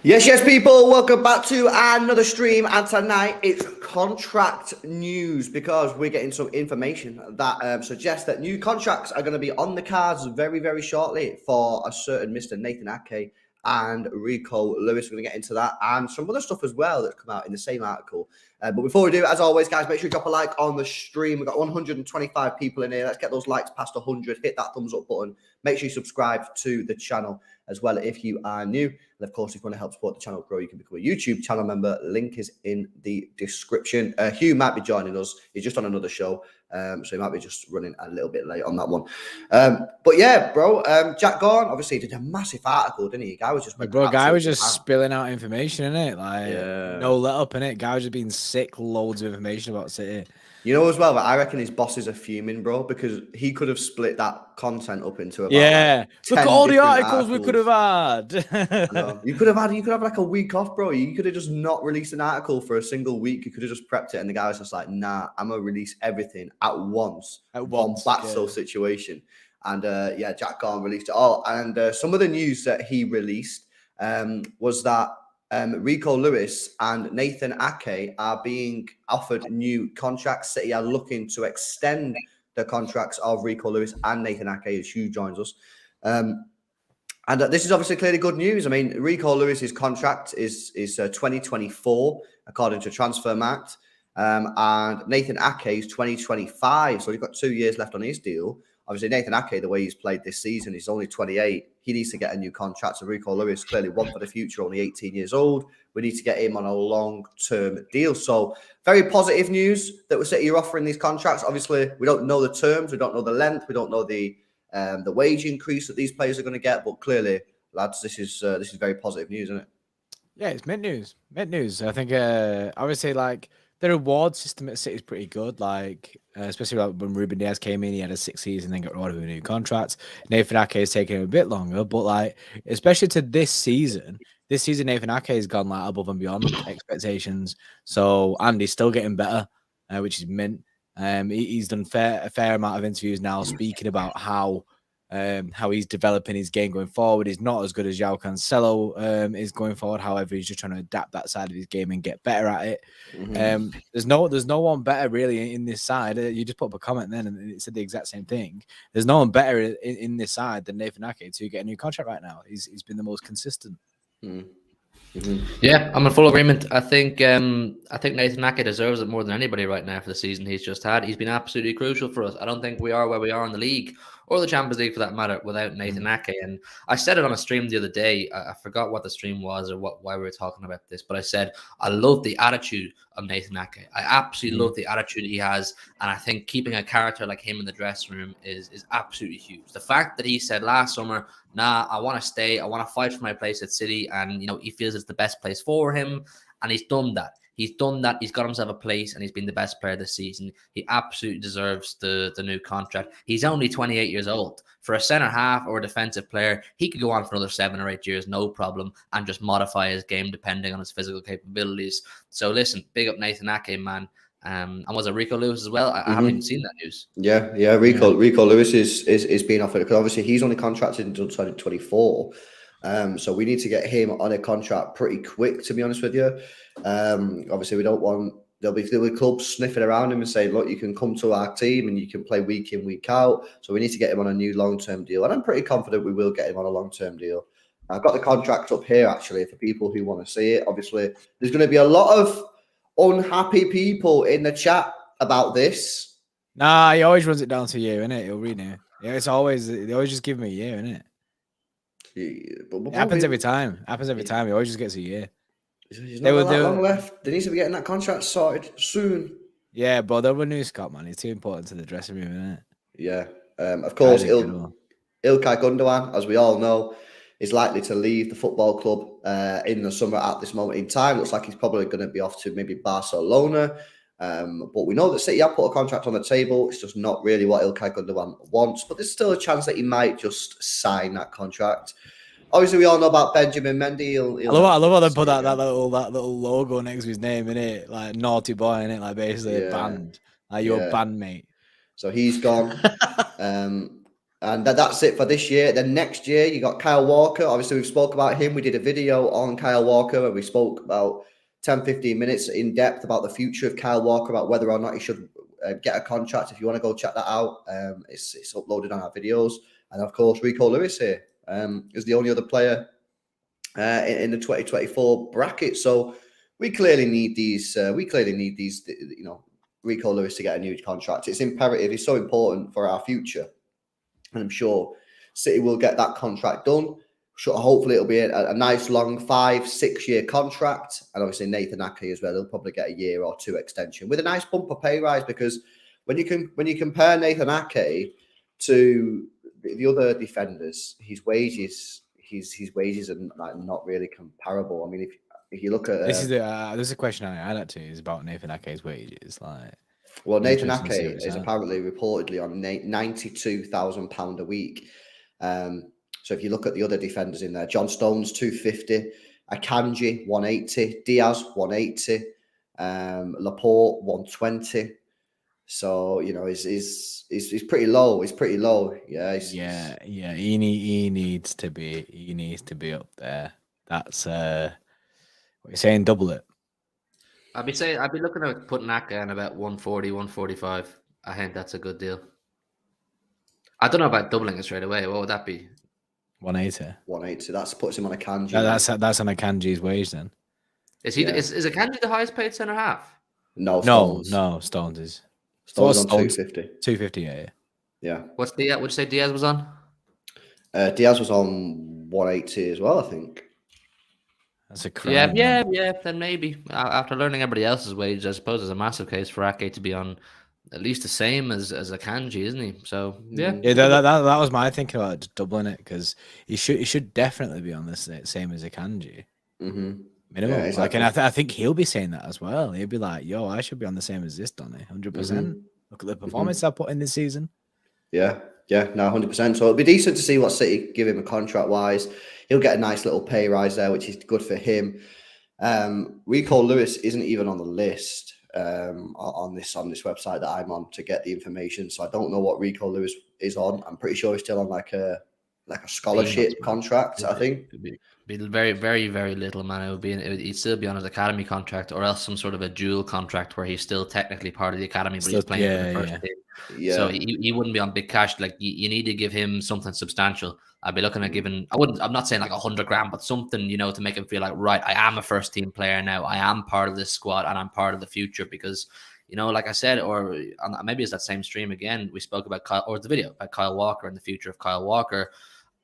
Yes, people, welcome back to another stream, and tonight it's contract news because we're getting some information that suggests that new contracts are going to be on the cards very, very shortly for a certain Mr. Nathan Ake and Rico Lewis. We're going to get into that and some other stuff as well that's come out in the same article. But before we do, as always, guys, make sure you drop a like on the stream. We've got 125 people in here. Let's get those likes past 100. Hit that thumbs up button. Make sure you subscribe to the channel as well if you are new. And of course, if you want to help support the channel grow, you can become a YouTube channel member. Link is in the description. Hugh might be joining us. He's just on another show. So he might be just running a little bit late on that one. But yeah, bro, Jack Gorn obviously did a massive article, didn't he? Guy was just spilling out information, innit? Like, no let up, innit? Guy was just being sick, loads of information about City. You know as well, but I reckon his bosses are fuming, bro, because he could have split that content up into about look at all the articles we could have had. You could have like a week off, bro. You could have just not released an article for a single week. You could have just prepped it, and the guy was just like, "Nah, I'm gonna release everything at once." Bombazzo situation, and Jack Gorn released it all. And some of the news that he released was that Rico Lewis and Nathan Ake are being offered new contracts. City are looking to extend the contracts of Rico Lewis and Nathan Ake as Hugh joins us. And this is obviously clearly good news. I mean, Rico Lewis's contract is 2024, according to Transfermarkt. And Nathan Ake's 2025. So he's got 2 years left on his deal. Obviously, Nathan Ake, the way he's played this season, he's only 28. He needs to get a new contract. So Rico Lewis, clearly one for the future, only 18 years old. We need to get him on a long-term deal. So very positive news that you're offering these contracts. Obviously, we don't know the terms. We don't know the length. We don't know the wage increase that these players are going to get. But clearly, lads, this is very positive news, isn't it? Yeah, it's mint news. Mint news. I think I would say like the reward system at City is pretty good. Like especially like when Ruben Diaz came in, he had a 6 season, then got rewarded with a new contract. Nathan Ake is taking a bit longer, but like especially to this season, Nathan Ake has gone like above and beyond expectations. So and he's still getting better, which is mint. He's done a fair amount of interviews now, speaking about how he's developing his game going forward. He's not as good as João Cancelo is going forward. However, he's just trying to adapt that side of his game and get better at it. Mm-hmm. There's no one better really in this side. You just put up a comment then and it said the exact same thing. There's no one better in this side than Nathan Ake to get a new contract right now. He's been the most consistent. Mm. Yeah, I'm in full agreement. I think Nathan Ake deserves it more than anybody right now for the season he's just had. He's been absolutely crucial for us. I don't think we are where we are in the league or the Champions League for that matter without Nathan Ake. And I said it on a stream the other day. I forgot what the stream was or why we were talking about this, but I said I love the attitude of Nathan Ake. I absolutely love the attitude he has, and I think keeping a character like him in the dressing room is absolutely huge. The fact that he said last summer, nah, I want to stay. I want to fight for my place at City. And, he feels it's the best place for him. And he's done that. He's done that. He's got himself a place and he's been the best player this season. He absolutely deserves the new contract. He's only 28 years old. For a centre half or a defensive player, he could go on for another 7 or 8 years, no problem, and just modify his game depending on his physical capabilities. So listen, big up Nathan Ake, man. And was it Rico Lewis as well? I haven't even seen that news. Yeah. Rico Lewis is being offered because obviously he's only contracted until 2024. So we need to get him on a contract pretty quick, to be honest with you. Obviously we don't want there'll be clubs sniffing around him and saying, look, you can come to our team and you can play week in, week out. So we need to get him on a new long-term deal. And I'm pretty confident we will get him on a long-term deal. I've got the contract up here actually for people who want to see it. Obviously, there's going to be a lot of unhappy people in the chat about this. Nah, he always runs it down to you, innit? He'll renew. Yeah, it's always they always just give him a year, innit? It happens every time. He always just gets a year. He's not got that long left. They need to be getting that contract sorted soon. Yeah, but they'll renew Scott, man. He's too important to the dressing room, isn't it? Yeah. Of course, Ilkay Gundogan, as we all know, is likely to leave the football club in the summer at this moment in time. Looks like he's probably going to be off to maybe Barcelona. But we know that City have put a contract on the table. It's just not really what Ilkay Gundogan wants. But there's still a chance that he might just sign that contract. Obviously, we all know about Benjamin Mendy. I love how they put that little logo next to his name, innit? Like naughty boy, innit? Like basically a band. Like your bandmate. So he's gone. And that's it for this year. Then next year, you got Kyle Walker. Obviously, we've spoke about him. We did a video on Kyle Walker where we spoke about 10, 15 minutes in depth about the future of Kyle Walker, about whether or not he should get a contract. If you want to go check that out, it's uploaded on our videos. And of course, Rico Lewis here is the only other player in the 2024 bracket. So we clearly need these. Rico Lewis to get a new contract. It's imperative. It's so important for our future. And I'm sure City will get that contract done. Hopefully it'll be a nice long 5-6 year contract. And obviously Nathan Ake as well. He'll probably get a year or two extension with a nice bumper pay rise, because when you compare Nathan Ake to the other defenders, his wages are not really comparable. I mean, if you look at there's a question I had actually is about Nathan Ake's wages. Well, Nathan Ake is apparently reportedly on £92,000 a week. So if you look at the other defenders in there, John Stones 250, Akanji 180, Diaz 180, Laporte 120. So he's pretty low. He's pretty low. Yeah. He needs to be up there. That's what you're saying. Double it. I'd be looking at putting Ake in about 140, 145. I think that's a good deal. I don't know about doubling it straight away. What would that be? 180. 180. That puts him on Akanji. That's on Akanji's wage then. Is he? Is Akanji the highest paid centre half? No, Stones. No, Stones is. Stones on 250. 250, yeah. What's Diaz? Would you say Diaz was on? Diaz was on 180 as well, I think. That's a crime. Yeah. Then maybe after learning everybody else's wages, I suppose there's a massive case for Ake to be on at least the same as Akanji, isn't he? So yeah. That was my thinking about doubling it, because he should definitely be on the same as Akanji. Mm-hmm. Minimum. Yeah, exactly. And I think he'll be saying that as well. He'll be like, "Yo, I should be on the same as this, Donny. 100%. Look at the performance I put in this season." Yeah, no, 100%. So it'll be decent to see what City give him a contract wise. He'll get a nice little pay rise there, which is good for him. Rico Lewis isn't even on the list on this website that I'm on to get the information. So I don't know what Rico Lewis is on. I'm pretty sure he's still on like a scholarship contract. I think. Be very, very, very little, man. He'd still be on his academy contract, or else some sort of a dual contract where he's still technically part of the academy, but he's playing for the first team. So he wouldn't be on big cash. Like you need to give him something substantial. I'd be looking at giving. I'm not saying like 100 grand, but something, to make him feel like, right, I am a first team player now. I am part of this squad, and I'm part of the future because. Like I said, or maybe it's that same stream again. We spoke about the video about Kyle Walker and the future of Kyle Walker.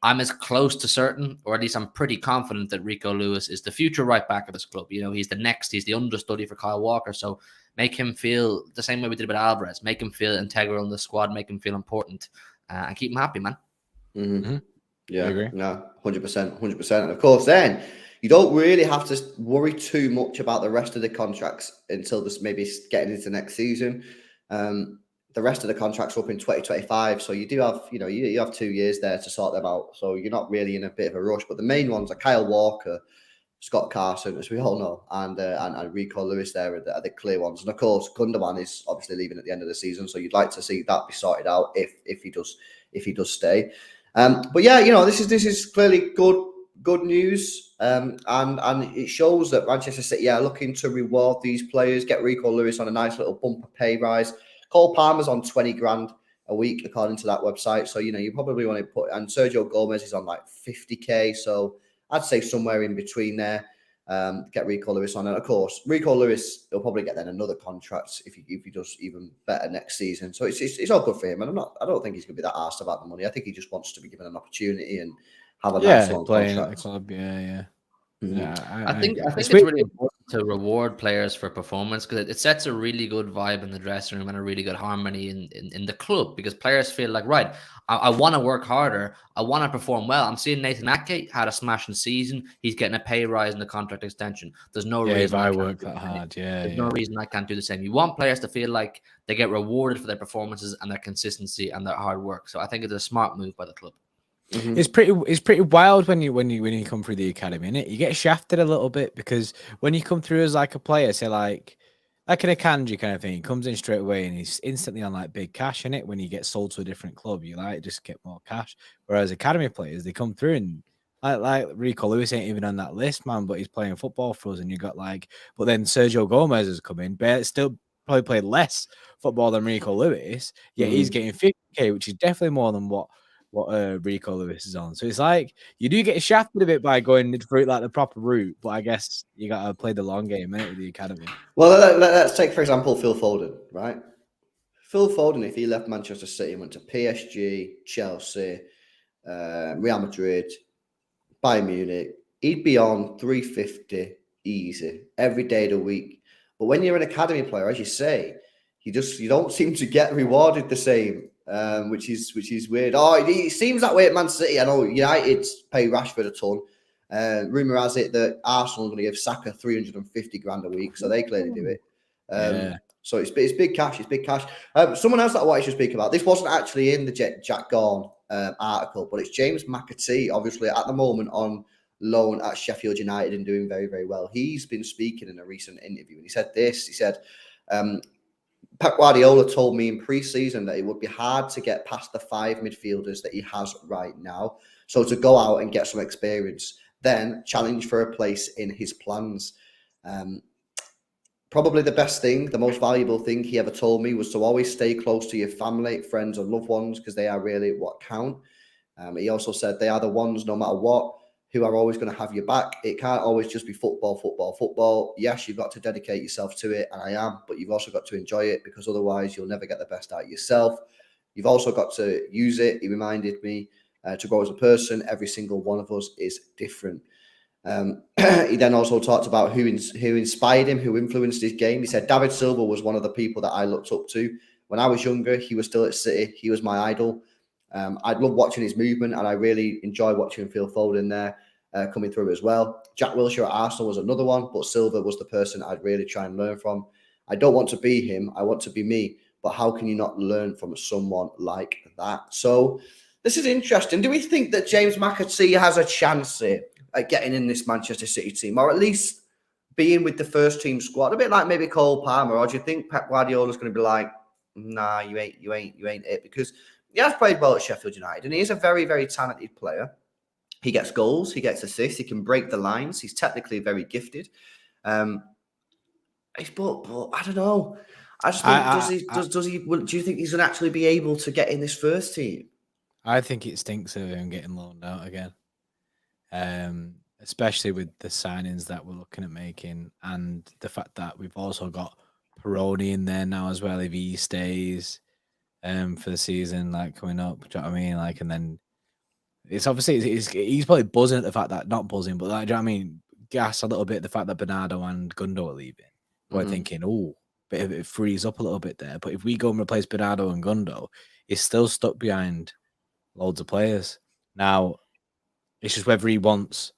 I'm as close to certain, or at least I'm pretty confident that Rico Lewis is the future right back of this club. He's the understudy for Kyle Walker. So make him feel the same way we did with Alvarez. Make him feel integral in the squad. Make him feel important, and keep him happy, man. Mm-hmm. Yeah, I agree. No, 100%, 100%. And of course, then you don't really have to worry too much about the rest of the contracts until this maybe getting into next season. The rest of the contracts are up in 2025, so you do have, you have 2 years there to sort them out. So you're not really in a bit of a rush. But the main ones are Kyle Walker, Scott Carson, as we all know, and Rico Lewis. There are the clear ones. And of course, Gundogan is obviously leaving at the end of the season, so you'd like to see that be sorted out if he does stay. But yeah, this is clearly good news, and it shows that Manchester City are looking to reward these players, get Rico Lewis on a nice little bumper pay rise. Cole Palmer's on 20 grand a week, according to that website. So, you probably want to put, and Sergio Gomez is on like 50k. So I'd say somewhere in between there, get Rico Lewis on. And of course, Rico Lewis, he'll probably get then another contract if he does even better next season. So it's all good for him. And I don't think he's going to be that arsed about the money. I think he just wants to be given an opportunity and have a nice long contract. At the club. Yeah. Mm-hmm. Yeah, I think it's really important to reward players for performance because it sets a really good vibe in the dressing room and a really good harmony in the club because players feel like, right, I want to work harder. I want to perform well. I'm seeing Nathan Ake had a smashing season. He's getting a pay rise and a contract extension. There's no reason if I work that hard. There's no reason I can't do the same. You want players to feel like they get rewarded for their performances and their consistency and their hard work. So I think it's a smart move by the club. Mm-hmm. It's pretty wild when you come through the academy, innit? You get shafted a little bit because when you come through as like a player, say like an Akanji kind of thing, he comes in straight away and he's instantly on like big cash in it. When you get sold to a different club, you like just get more cash. Whereas academy players, they come through and like Rico Lewis ain't even on that list, man, but he's playing football for us. And you got but then Sergio Gomez has come in, but still probably played less football than Rico Lewis. Yeah, he's getting 50k, which is definitely more than what Rico Lewis is on. So it's like you do get shafted a bit by going through like the proper route, but I guess you got to play the long game, innit, with the academy. Well, let's take, for example, Phil Foden, right? Phil Foden, if he left Manchester City and went to PSG, Chelsea, Real Madrid, Bayern Munich, he'd be on 350 easy every day of the week. But when you're an academy player, as you say, you don't seem to get rewarded the same. Which is weird. It seems that way at Man City. I know United pay Rashford a ton. Rumor has it that Arsenal are going to give Saka 350 grand a week, so they clearly do it. So it's big cash. It's big cash. Someone else that I wanted to speak about. This wasn't actually in the Jack Gorn article, but it's James McAtee, obviously at the moment on loan at Sheffield United and doing very, very well. He's been speaking in a recent interview, and he said this. He said. Pep Guardiola told me in pre-season that it would be hard to get past the 5 midfielders that he has right now. So to go out and get some experience, then challenge for a place in his plans. Probably the best thing, the most valuable thing he ever told me was to always stay close to your family, friends and loved ones because they are really what count. He also said they are the ones, no matter what, who are always going to have your back. It can't always just be football. Yes, you've got to dedicate yourself to it, and I am, but you've also got to enjoy it because otherwise you'll never get the best out of yourself. You've also got to use it. He reminded me to grow as a person. Every single one of us is different. He then also talked about who inspired him, who influenced his game. He said David Silva was one of the people that I looked up to. When I was younger, he was still at City. He was my idol. I love watching his movement, and I really enjoy watching Phil Foden there coming through as well. Jack Wilshere at Arsenal was another one, but Silva was the person I'd really try and learn from. I don't want to be him. I want to be me. But how can you not learn from someone like that? So this is interesting. Do we think that James McAtee has a chance here at getting in this Manchester City team, or at least being with the first team squad? A bit like maybe Cole Palmer, or do you think Pep Guardiola's going to be like, nah, you ain't it? Because he has played well at Sheffield United, and he is a very, very talented player. He gets goals, he gets assists, he can break the lines. He's technically very gifted. But I don't know. I just think does he? Do you think he's going to actually be able to get in this first team? I think it stinks of him getting loaned out again, especially with the signings that we're looking at making and the fact that we've also got Peroni in there now as well if he stays for the season, like coming up. Do you know what I mean? Like, and then it's obviously he's probably buzzing at the fact that not buzzing, but like, do you know what I mean? Gas a little bit the fact that Bernardo and Gundo are leaving. We're thinking, oh, bit of it frees up a little bit there. But if we go and replace Bernardo and Gundo, he's still stuck behind loads of players. Now, it's just whether he wants.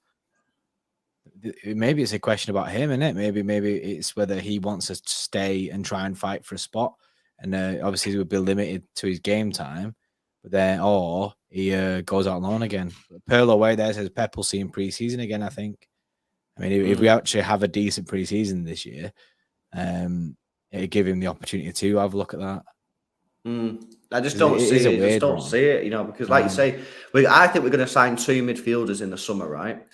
Maybe it's a question about him, isn't it? Maybe it's whether he wants to stay and try and fight for a spot, and obviously he would be limited to his game time. But then, or he goes out on loan again. Pearl away there says Pep will see him pre-season again. I think. I mean, if we actually have a decent pre-season this year, it'd give him the opportunity to have a look at that. I just don't see it. I just don't see it, because like you say, I think we're going to sign 2 midfielders in the summer, right?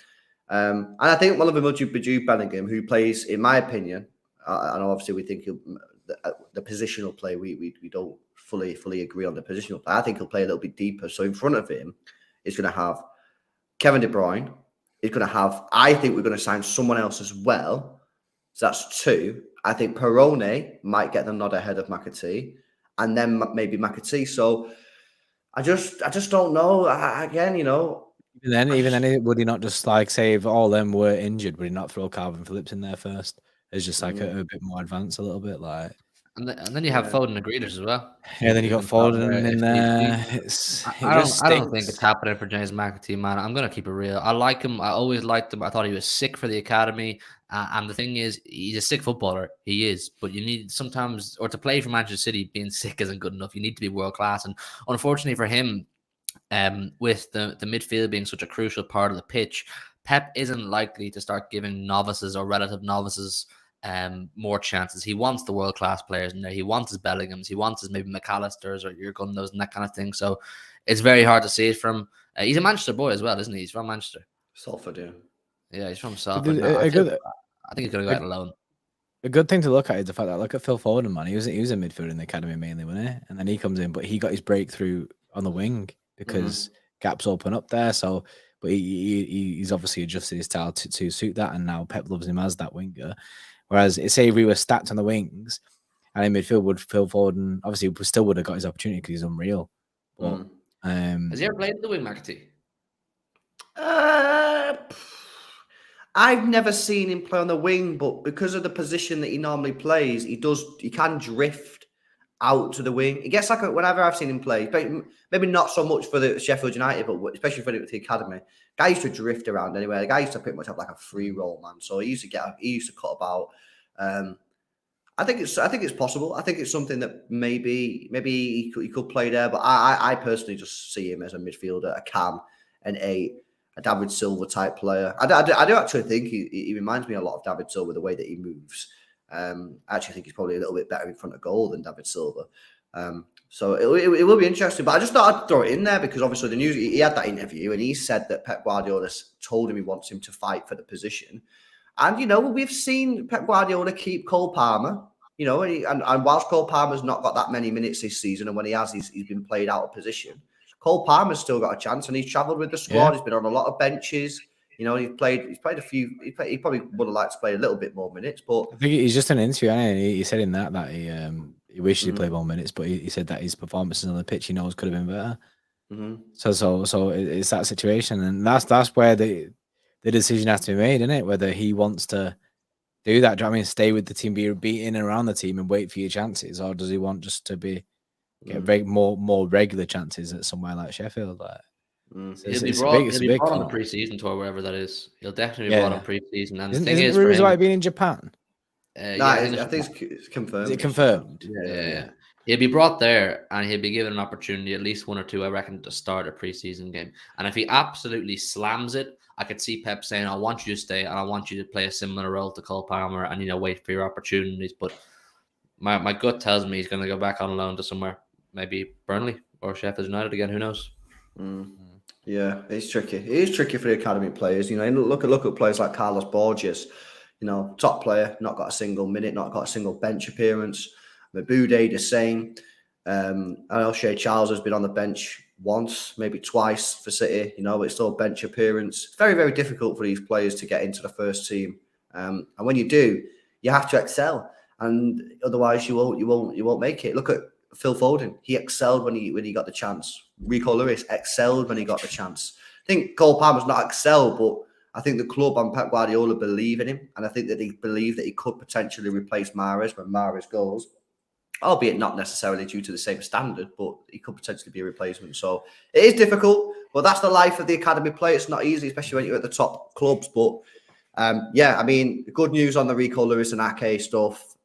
And I think one of them will be Jude Bellingham, who plays, in my opinion, and obviously we think the positional play, we don't fully agree on the positional play. I think he'll play a little bit deeper. So in front of him, he's going to have Kevin De Bruyne. He's going to have, I think we're going to sign someone else as well. So that's 2. I think Perone might get the nod ahead of McAtee, and then maybe McAtee. So I just don't know. Again, Even then, would he not just say if all them were injured, would he not throw Calvin Phillips in there first? It's just like a bit more advanced, a little bit like. And then you have Foden and Grealish as well. Yeah, then you got Foden in there. I don't think it's happening for James McAtee, man. I'm going to keep it real. I like him. I always liked him. I thought he was sick for the academy. And the thing is, he's a sick footballer. He is. But you need sometimes, or to play for Manchester City, being sick isn't good enough. You need to be world class. And unfortunately for him, with the midfield being such a crucial part of the pitch, Pep isn't likely to start giving novices or relative novices more chances. He wants the world-class players in there. He wants his Bellinghams. He wants his maybe McAllisters or your Gundos and that kind of thing. So it's very hard to see it from. He's a Manchester boy as well, isn't he? He's from Manchester. Salford, yeah. Yeah, he's from Salford. I think he's going to go out alone. A good thing to look at is the fact that look at Phil Foden, man. He was a midfielder in the academy mainly, wasn't he? And then he comes in, but he got his breakthrough on the wing because gaps open up there. So, but he's obviously adjusted his style to suit that, and now Pep loves him as that winger. Whereas, say if we were stacked on the wings, and in midfield would Phil Foden obviously still would have got his opportunity because he's unreal. But, has he ever played in the wing, McAtee? I've never seen him play on the wing, but because of the position that he normally plays, he can drift out to the wing. He gets like whenever I've seen him play, maybe not so much for the Sheffield United, but especially for the academy. Guy used to drift around anywhere. The guy used to pretty much have like a free roll, man. So he used to cut about. I think it's possible. I think it's something that maybe he could play there, but I personally just see him as a midfielder, a Cam, and a David Silva type player. I do actually think he reminds me a lot of David Silva, the way that he moves. I actually think he's probably a little bit better in front of goal than David Silva. So it will be interesting. But I just thought I'd throw it in there because obviously the news, he had that interview and he said that Pep Guardiola told him he wants him to fight for the position. And, we've seen Pep Guardiola keep Cole Palmer, and whilst Cole Palmer's not got that many minutes this season, and when he has, he's been played out of position. Cole Palmer's still got a chance, and he's travelled with the squad. Yeah. He's been on a lot of benches. He's played a few. He probably would have liked to play a little bit more minutes, but I think he's just an interview. And he said in that he wished he played more minutes, but he said that his performances on the pitch he knows could have been better. So it's that situation, and that's where the decision has to be made, isn't it? Whether he wants to do that, do you know what I mean? Stay with the team, be in and around the team, and wait for your chances, or does he want just to get more regular chances at somewhere like Sheffield? He'll be brought on the pre-season tour, wherever that is. He'll definitely be brought on pre-season. And the thing is, rumors about being in Japan. I think it's confirmed. Is it confirmed? Yeah. He'll be brought there, and he'll be given an opportunity, at least one or two, I reckon, to start a pre-season game. And if he absolutely slams it, I could see Pep saying, "I want you to stay, and I want you to play a similar role to Cole Palmer, and wait for your opportunities." But my gut tells me he's going to go back on loan to somewhere, maybe Burnley or Sheffield United again. Who knows? Yeah, it's tricky. It is tricky for the academy players. You know, and look at players like Carlos Borges. You know, top player, not got a single minute, not got a single bench appearance. Mabude, the same. I know Shea Charles has been on the bench once, maybe twice for City. You know, but it's still a bench appearance. It's very, very difficult for these players to get into the first team. And when you do, you have to excel, and otherwise you won't make it. Look at Phil Foden. He excelled when he got the chance. Rico Lewis excelled when he got the chance. I think Cole Palmer's not excelled, but I think the club and Pep Guardiola believe in him, and I think that they believe that he could potentially replace Mahrez when Mahrez goes, albeit not necessarily due to the same standard, but he could potentially be a replacement. So it is difficult, but that's the life of the academy player. It's not easy, especially when you're at the top clubs. But yeah, I mean, good news on the Rico Lewis and Ake stuff.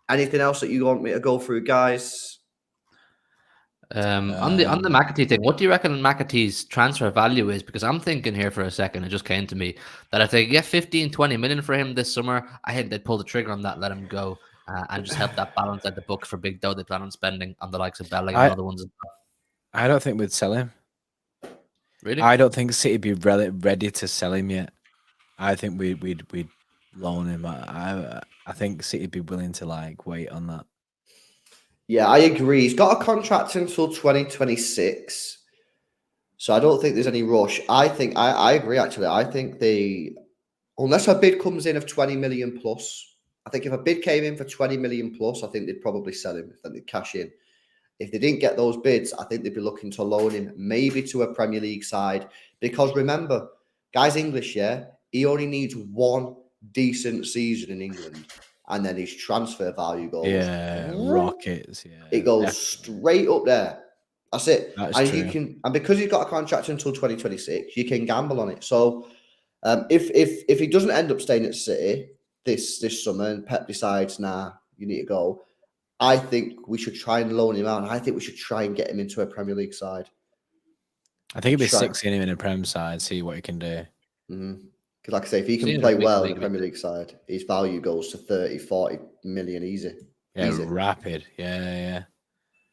Anything else that you want me to go through, guys? On the McAtee thing, what do you reckon McAtee's transfer value is? Because I'm thinking here for a second, it just came to me that if they get 15, 20 million for him this summer, I think they'd pull the trigger on that, let him go, and just help that balance out the books for big dough they plan on spending on the likes of Bellingham and other ones. I don't think we'd sell him. Really? I don't think City be ready to sell him yet. I think we'd loan him. I think City be willing to like wait on that. Yeah, I agree. He's got a contract until 2026. So I don't think there's any rush. I agree, actually. I think unless a bid comes in of 20 million plus, I think if a bid came in for 20 million plus, I think they'd probably sell him. I think they'd cash in. If they didn't get those bids, I think they'd be looking to loan him maybe to a Premier League side. Because remember, guy's English, yeah? He only needs one decent season in England. And then his transfer value goes. Yeah, rockets. Yeah, it goes straight up there. That's it. That's and true. And because he's got a contract until 2026, you can gamble on it. So if he doesn't end up staying at City this summer and Pep decides, nah, you need to go, I think we should try and loan him out. And I think we should try and get him into a Premier League side. I think it'd be six in him in a Prem side, see what he can do. Mm-hmm. Because like I say, if he can play well in the Premier League side, his value goes to 30, 40 million easy. Yeah, easy. Rapid. Yeah.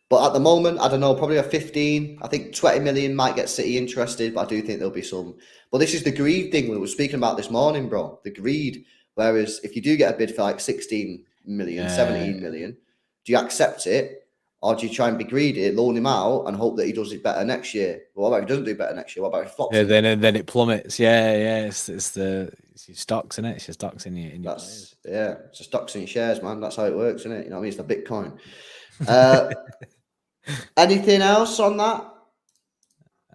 But at the moment, I don't know, probably a 15. I think 20 million might get City interested, but I do think there'll be some. But this is the greed thing we were speaking about this morning, bro. The greed. Whereas if you do get a bid for like 16 million, 17 million, do you accept it? Or do you try and be greedy, loan him out, and hope that he does it better next year? Well, what about if he doesn't do better next year? What about if he flops? Yeah, then it plummets. Yeah. It's your stocks, isn't it? It's your stocks in your players. Yeah, it's your stocks in your shares, man. That's how it works, isn't it? You know what I mean? It's the Bitcoin. Anything else on that?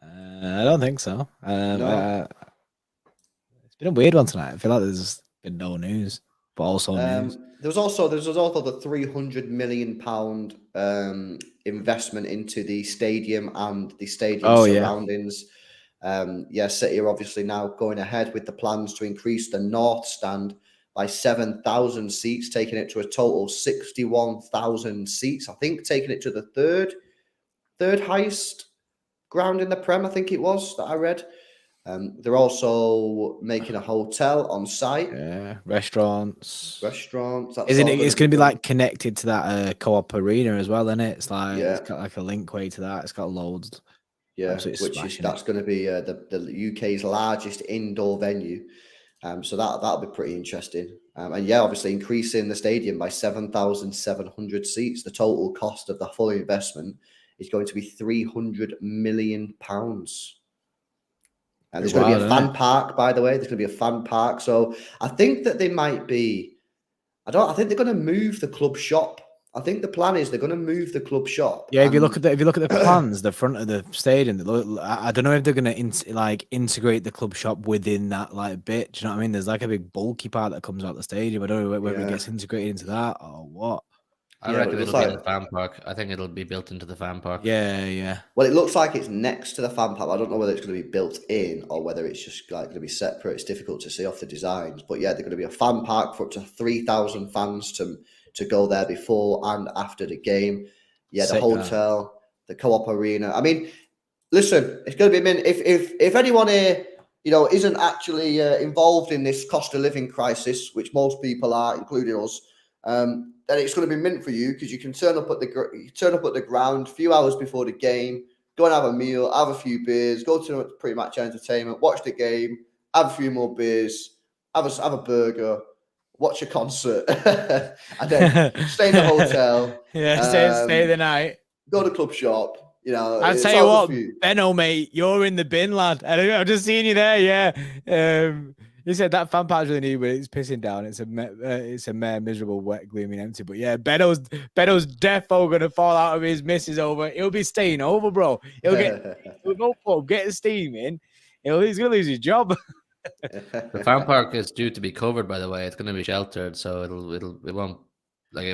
I don't think so. No. It's been a weird one tonight. I feel like there's been no news, but also news. There was also the £300 million investment into the stadium and the stadium surroundings. Yeah. City are obviously now going ahead with the plans to increase the North Stand by 7,000 seats, taking it to a total of 61,000 seats. I think taking it to the third highest ground in the Prem, I think it was, that I read. They're also making a hotel on site. Yeah, restaurants. It's going to be like connected to that Co-op Arena as well, isn't it? It's like it's got like a link way to that. It's got loads. Yeah, that's going to be the UK's largest indoor venue. So that'll be pretty interesting. And yeah, obviously increasing the stadium by 7,700 seats. The total cost of the full investment is going to be £300 million. And there's going to be a fan park, by the way. There's going to be a fan park. So I think that they might be. I think they're going to move the club shop. I think the plan is they're going to move the club shop. Yeah, if you look at the plans, the front of the stadium, I don't know if they're going to integrate the club shop within that like bit. Do you know what I mean? There's like a big bulky part that comes out the stadium. I don't know whether it gets integrated into that or what. I reckon it'll be in the fan park. I think it'll be built into the fan park. Yeah. Well, it looks like it's next to the fan park. I don't know whether it's going to be built in or whether it's just like going to be separate. It's difficult to see off the designs. But yeah, there's going to be a fan park for up to 3,000 fans to go there before and after the game. Yeah, the hotel, the Co-op Arena. I mean, listen, it's going to be. I mean, if anyone here, isn't actually involved in this cost of living crisis, which most people are, including us, then it's going to be mint for you because you can turn up at the ground a few hours before the game, go and have a meal, have a few beers, go to pre-match entertainment, watch the game, have a few more beers, have a burger, watch a concert, and then stay in the hotel. Stay the night. Go to the club shop. You know, I'll it's tell you all what, good for you. Benno, mate, you're in the bin, lad. I've just seen you there. Yeah. He said that fan park's really neat, but it's pissing down. It's a mere miserable, wet, gloomy, and empty. But yeah, Benno's defo gonna fall out of his missus over. He'll be staying over, bro. He'll go pub, get his steam in. He's gonna lose his job. The fan park is due to be covered, by the way. It's going to be sheltered, so it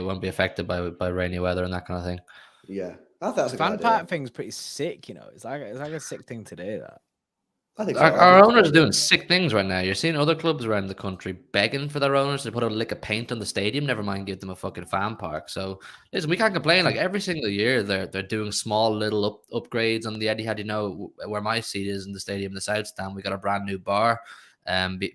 won't be affected by rainy weather and that kind of thing. Yeah, I think that's a fan good park idea. thing's pretty sick, you know. It's like a sick thing today. That I think Our owners are doing sick things right now. You're seeing other clubs around the country begging for their owners to put a lick of paint on the stadium. Never mind give them a fucking fan park. So listen, we can't complain. Like every single year, they're doing small little upgrades on the Etihad. You know where my seat is in the stadium, the South Stand. We got a brand new bar.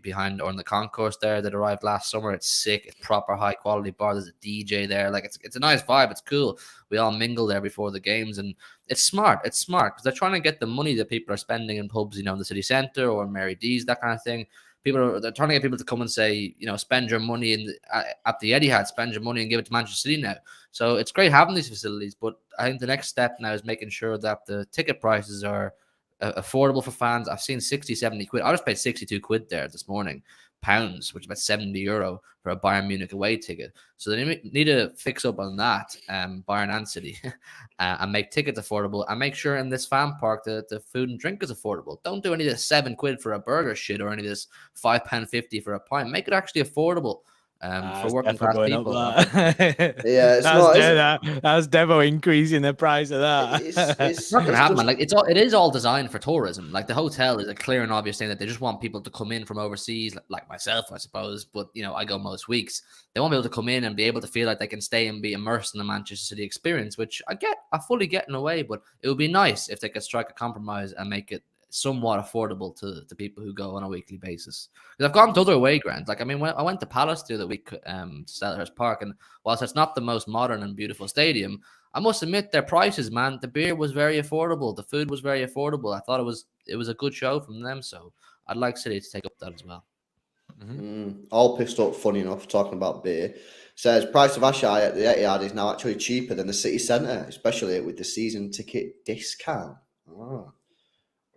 Behind or in the concourse there that arrived last summer. It's sick. It's proper high quality bar. There's a DJ there. Like it's a nice vibe. It's cool. We all mingle there before the games, and it's smart. It's smart because they're trying to get the money that people are spending in pubs, you know, in the city centre or Mary D's, that kind of thing. They're trying to get people to come and say, you know, spend your money at the Etihad, spend your money and give it to Manchester City now. So it's great having these facilities, but I think the next step now is making sure that the ticket prices are affordable for fans. I've seen 60, 70 quid. I just paid 62 quid there this morning, pounds, which is about 70 euro for a Bayern Munich away ticket. So they need to fix up on that, Bayern and City, and make tickets affordable and make sure in this fan park the food and drink is affordable. Don't do any of this 7 quid for a burger shit or any of this £5.50 for a pint. Make it actually affordable. For working class people. Yeah, that's definitely increasing the price of that. It's not going to happen, man. Like it is all designed for tourism. Like the hotel is a clear and obvious thing that they just want people to come in from overseas, like myself, I suppose. But you know, I go most weeks. They want people to come in and be able to feel like they can stay and be immersed in the Manchester City experience, which I fully get in a way. But it would be nice if they could strike a compromise and make it somewhat affordable to people who go on a weekly basis. Because I've gone to other away grounds. Like, I mean, when I went to Palace the other week to Selhurst Park, and whilst it's not the most modern and beautiful stadium, I must admit their prices, man, the beer was very affordable. The food was very affordable. I thought it was a good show from them. So I'd like City to take up that as well. All pissed up, funny enough, talking about beer. Says price of Ashai at the Etihad is now actually cheaper than the city centre, especially with the season ticket discount.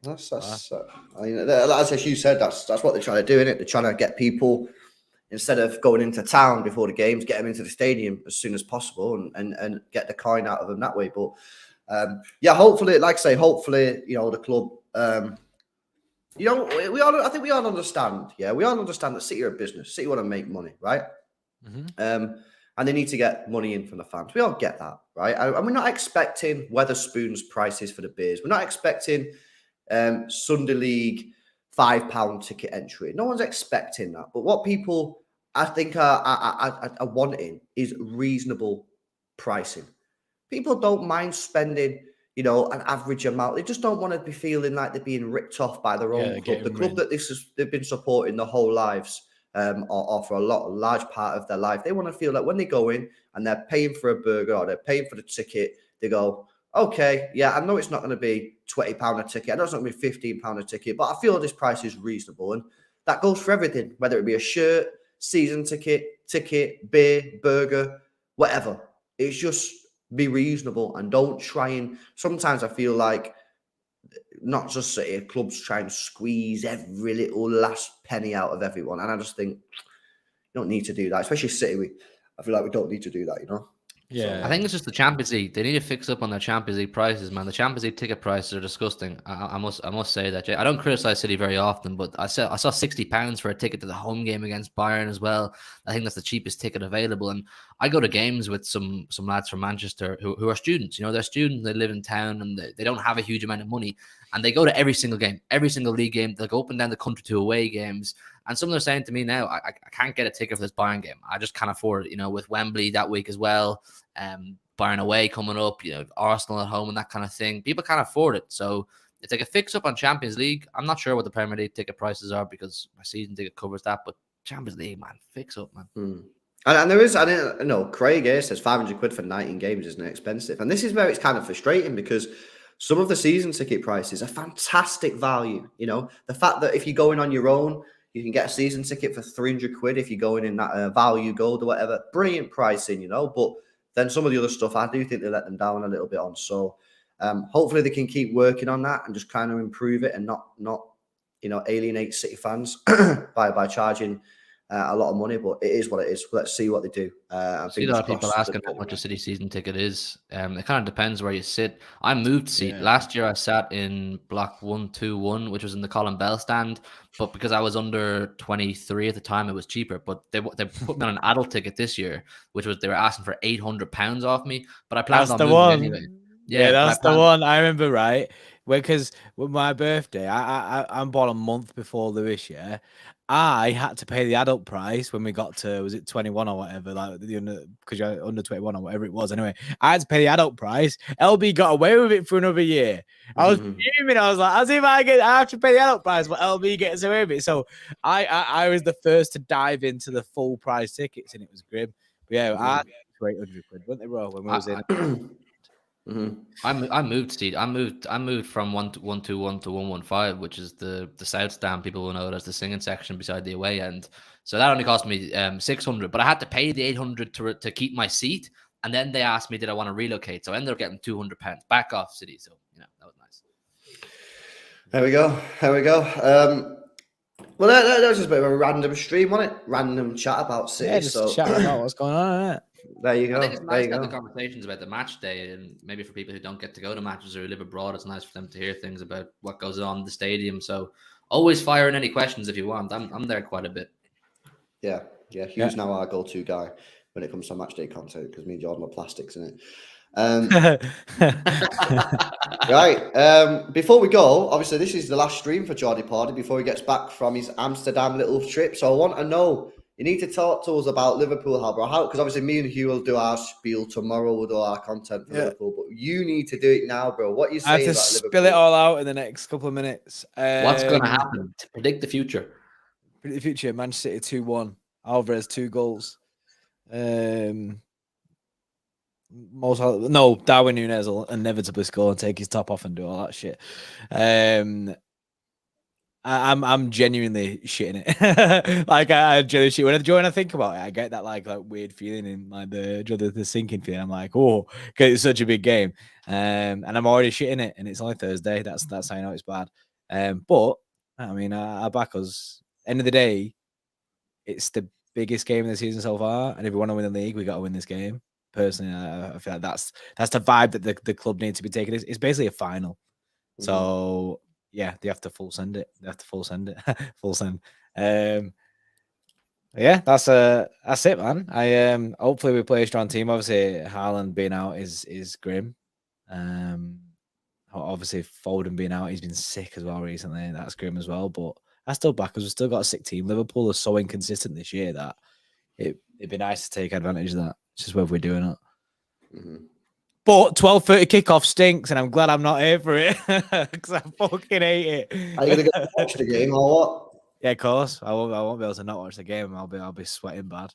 That's I mean, as you said, that's what they're trying to do, isn't it? They're trying to get people, instead of going into town before the games, get them into the stadium as soon as possible and get the coin out of them that way. But hopefully, like I say, you know, the club, you know, I think we all understand. Yeah, we all understand that City are a business. City want to make money, right? And they need to get money in from the fans. We all get that, right? And we're not expecting Weatherspoon's prices for the beers. We're not expecting Sunday League £5 ticket entry. No one's expecting that. But what people, I think, are wanting is reasonable pricing. People don't mind spending, you know, an average amount. They just don't want to be feeling like they're being ripped off by their own club. The club that they've been supporting their whole lives, or for a large part of their life. They want to feel like when they go in and they're paying for a burger or they're paying for the ticket, they go, okay, yeah, I know it's not going to be £20 a ticket. I know it's not going to be £15 a ticket, but I feel this price is reasonable. And that goes for everything, whether it be a shirt, season ticket, beer, burger, whatever. It's just be reasonable and don't try and... Sometimes I feel like not just City, clubs try and squeeze every little last penny out of everyone. And I just think you don't need to do that, especially City. I feel like we don't need to do that, you know? Yeah, I think it's just the Champions League. They need to fix up on their Champions League prices, man. The Champions League ticket prices are disgusting. I must say that. I don't criticize City very often, but I saw £60 for a ticket to the home game against Bayern as well. I think that's the cheapest ticket available. And I go to games with some lads from Manchester who are students. You know, they're students. They live in town and they don't have a huge amount of money. And they go to every single game, every single league game. They'll go up and down the country to away games. And some of them are saying to me now, I can't get a ticket for this Bayern game. I just can't afford it, you know, with Wembley that week as well. Bayern away coming up, you know, Arsenal at home and that kind of thing. People can't afford it. So if they could fix up on Champions League, I'm not sure what the Premier League ticket prices are because my season ticket covers that. But Champions League, man, fix up, man. And there is, I don't know, Craig here says 500 quid for 19 games isn't expensive. And this is where it's kind of frustrating because some of the season ticket prices are fantastic value. You know, the fact that if you go in on your own, you can get a season ticket for 300 quid if you're going in that value gold or whatever. Brilliant pricing, you know. But then some of the other stuff, I do think they let them down a little bit on. So hopefully they can keep working on that and just kind of improve it and not alienate City fans by charging a lot of money. But it is what it is. Let's see what they do. I see a lot of people asking how much a City season ticket is. It kind of depends where you sit. I moved seat. Last year I sat in block 121, which was in the Colin Bell stand. But because I was under 23 at the time, it was cheaper. But they put me on an adult ticket this year, which was they were asking for £800 off me. But I planned on moving anyway. Yeah, that's the one. I remember, right? Because with my birthday, I'm born a month before Lewis, yeah. I had to pay the adult price when we got to, was it 21 or whatever, like because you're under 21 or whatever it was. Anyway, I had to pay the adult price. LB got away with it for another year. I was fuming. I was like, as if I have to pay the adult price, but LB gets away with it. So I was the first to dive into the full price tickets, and it was grim. But yeah, I had 800 quid, weren't they, bro? When we was in. I moved, Steve. I moved from 121 to 115, which is the south stand. People will know it as the singing section beside the away end. So that only cost me 600, but I had to pay the 800 to keep my seat. And then they asked me, did I want to relocate? So I ended up getting £200 back off City. So that was nice. There we go. Well, that was just a bit of a random stream, wasn't it? Random chat about City. Yeah, just chat about what's going on, isn't it? There you go. I think it's nice to have the conversations about the match day, and maybe for people who don't get to go to matches or who live abroad, it's nice for them to hear things about what goes on in the stadium. So always fire in any questions if you want. I'm there quite a bit. Yeah. Hugh's now our go-to guy when it comes to match day content because me and Jordan are plastics in it. Right. Before we go, obviously this is the last stream for Geordie Party before he gets back from his Amsterdam little trip. So I want to know. You need to talk to us about Liverpool, because obviously me and Hugh will do our spiel tomorrow. We'll do our content for Liverpool, but you need to do it now, bro. What you say? I have to spill it all out in the next couple of minutes. What's going to happen? To predict the future. Predict the future. Manchester City 2-1. Alvarez 2 goals. Darwin Núñez will inevitably score and take his top off and do all that shit. I'm genuinely shitting it. Like I genuinely shit. When I think about it, I get that like weird feeling in like the sinking feeling. I'm like, oh, because it's such a big game, and I'm already shitting it, and it's only Thursday. That's how I know it's bad. But I mean, I back us. End of the day, it's the biggest game of the season so far, and if we want to win the league, we got to win this game. Personally, I feel like that's the vibe that the club needs to be taking. It's basically a final, so. Yeah, they have to full send it. Full send. Yeah, that's it, man. Hopefully we play a strong team. Obviously, Haaland being out is grim. Obviously Foden being out, he's been sick as well recently. That's grim as well. But I still back because we've still got a sick team. Liverpool are so inconsistent this year that it'd be nice to take advantage of that. It's just whether we're doing it. But 12:30 kickoff stinks, and I'm glad I'm not here for it because I fucking hate it. Are you gonna go watch the game or what? Yeah, of course. I won't be able to not watch the game. I'll be sweating bad.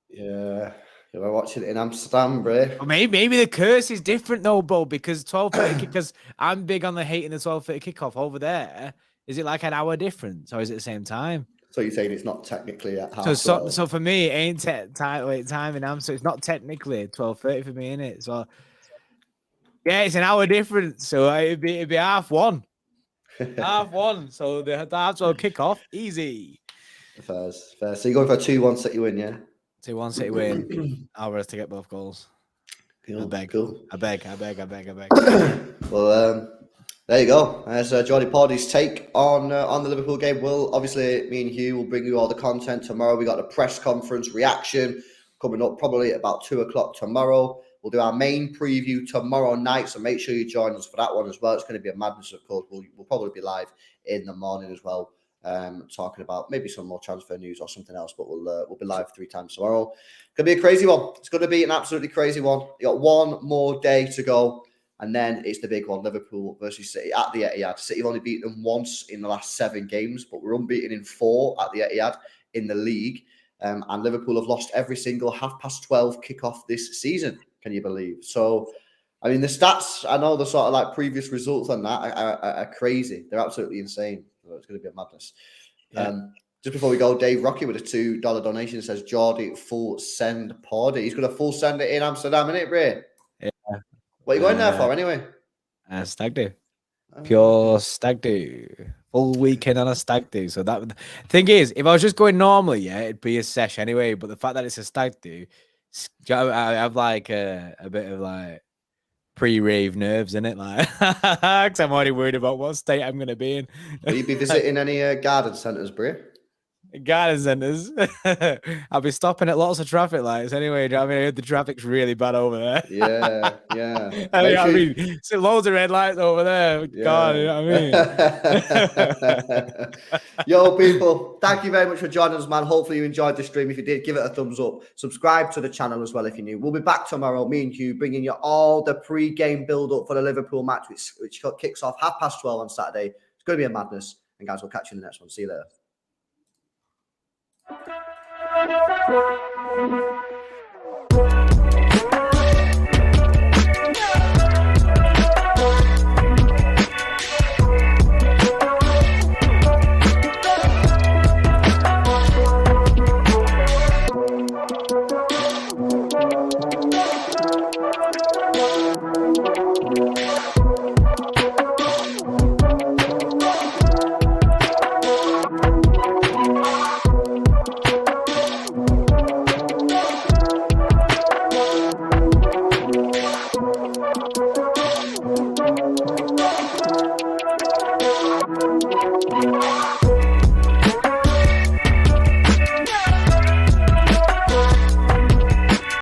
Yeah, you're watching it in Amsterdam, bro. Well, maybe the curse is different though, bro. Because 12:30, because I'm big on the hating the 12:30 kickoff over there. Is it like an hour difference, or is it the same time? So you're saying it's not technically at half? So for me, it ain't time in Amsterdam. It's not technically 12:30 for me, innit? So. Yeah, it's an hour difference, so it'd be 1:30. 1:30. So the halves will kick off easy. Fair. So you're going for a 2-1 City win, yeah? 2-1 City win. Alvarez to get both goals. Cool. I beg. Well, there you go. That's Geordie Party's take on the Liverpool game. Obviously, me and Hugh will bring you all the content tomorrow. We got a press conference reaction coming up probably at about 2:00 tomorrow. We'll do our main preview tomorrow night, so make sure you join us for that one as well. It's going to be a madness, of course. We'll probably be live in the morning as well, talking about maybe some more transfer news or something else. But we'll be live 3 times tomorrow. It's going to be a crazy one. It's going to be an absolutely crazy one. You got one more day to go, and then it's the big one: Liverpool versus City at the Etihad. City have only beaten them once in the last 7 games, but we're unbeaten in 4 at the Etihad in the league. And Liverpool have lost every single 12:30 kickoff this season. Can you believe? So I mean, the stats, I know the sort of like previous results on that are crazy. They're absolutely insane. So it's going to be a madness. Yeah. Just before we go, Dave Rocky with a $2 donation says, Geordie, full send party. He's going to full send it in Amsterdam, innit, Bray? Yeah. What are you going there for anyway? Stag do. Pure stag do. Full weekend on a stag do. So that thing is, if I was just going normally, yeah, it'd be a sesh anyway. But the fact that it's a stag do, I have like a bit of like pre-rave nerves in it, like, because I'm already worried about what state I'm going to be in. Will you be visiting any garden centres, Bray? Garden centres. I'll be stopping at lots of traffic lights anyway. I mean, I heard the traffic's really bad over there. Yeah. I mean, so loads of red lights over there. Yeah. God, you know what I mean? Yo, people, thank you very much for joining us, man. Hopefully you enjoyed the stream. If you did, give it a thumbs up. Subscribe to the channel as well if you're new. We'll be back tomorrow, me and Hugh, bringing you all the pre-game build-up for the Liverpool match, which kicks off 12:30 on Saturday. It's going to be a madness. And guys, we'll catch you in the next one. See you later. Yeah.